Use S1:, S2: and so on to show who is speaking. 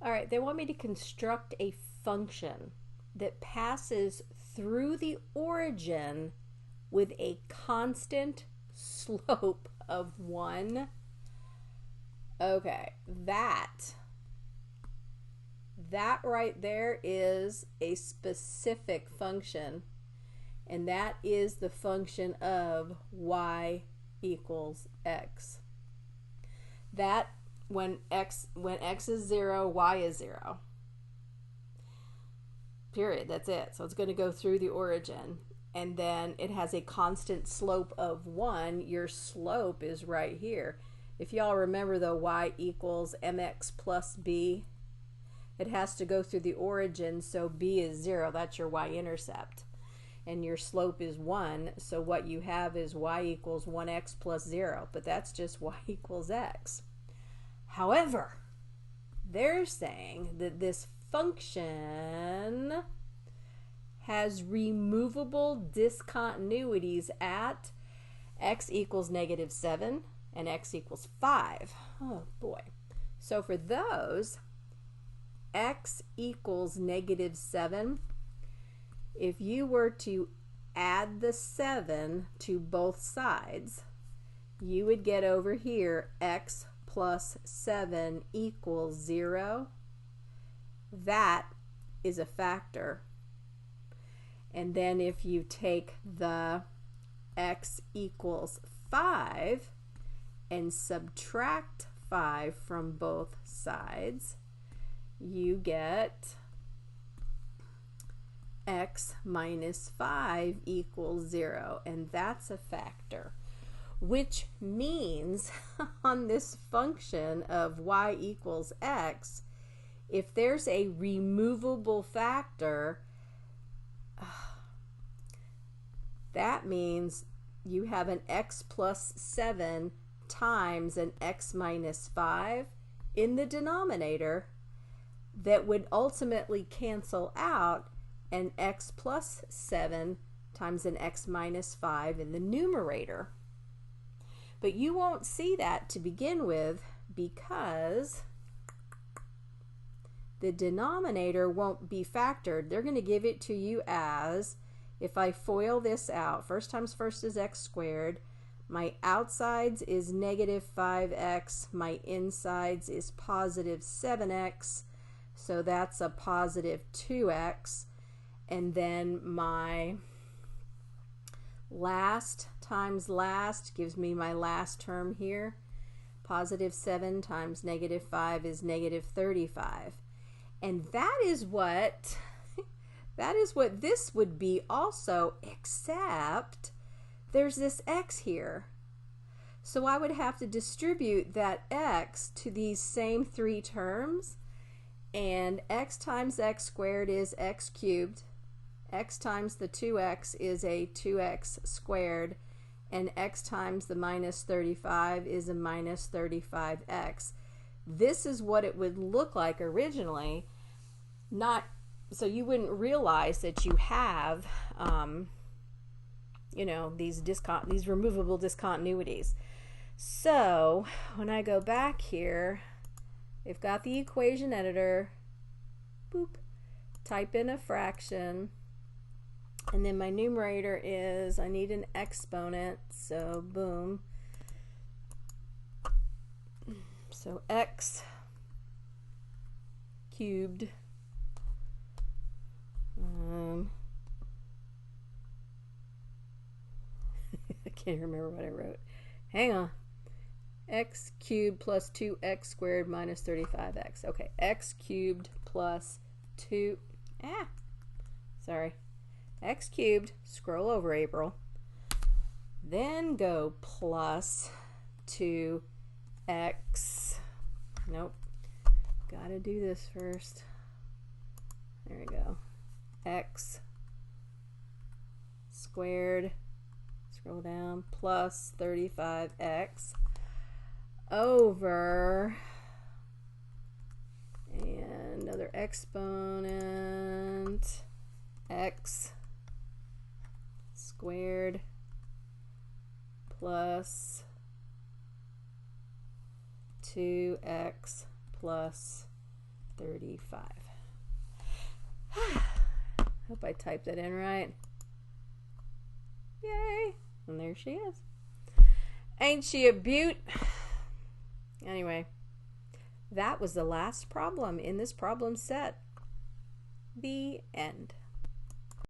S1: All right, they want me to construct a function that passes through the origin with a constant slope of 1. Okay, that right there is a specific function, and that is the function of y equals x. That when x is 0, y is 0. Period. That's it. So it's going to go through the origin, and then it has a constant slope of 1. Your slope is right here. If y'all remember, though, y equals mx plus b, it has to go through the origin, so b is 0. That's your y-intercept. And your slope is 1, so what you have is y equals 1x plus 0, but that's just y equals x. However, they're saying that this function has removable discontinuities at x equals -7 and x equals 5. Oh boy. So for those, x equals -7, if you were to add the 7 to both sides, you would get over here x plus 7 equals 0. That is a factor. And then if you take the x equals 5 and subtract 5 from both sides, you get x minus 5 equals 0, and that's a factor. Which means on this function of y equals x, if there's a removable factor, that means you have an x plus 7 times an x minus 5 in the denominator that would ultimately cancel out an x plus 7 times an x minus 5 in the numerator. But you won't see that to begin with because the denominator won't be factored. They're going to give it to you as, if I FOIL this out, first times first is x squared, my outsides is -5x, my insides is +7x, so that's a +2x, and then my last times last gives me my last term here. +7 times -5 is -35. And that is what this would be also, except there's this x here. So I would have to distribute that x to these same 3 terms, and x times x squared is x cubed. X times the 2x is a 2x squared, and x times the -35 is a -35x. This is what it would look like originally, not so you wouldn't realize that you have you know, these removable discontinuities. So when I go back here, they've got the equation editor, boop, type in a fraction, and then my numerator is, I need an exponent, so boom. So x cubed I can't remember what I wrote. Hang on. X cubed plus 2x squared minus 35x. Okay, x cubed plus 2, sorry. X cubed, scroll over, April. Then go plus 2x. Nope. Gotta do this first. There we go. X squared, scroll down, plus 35x over, and another exponent, x squared plus 2x plus 35. Hope I typed that in right. Yay! And there she is. Ain't she a beaut? Anyway, that was the last problem in this problem set. The end.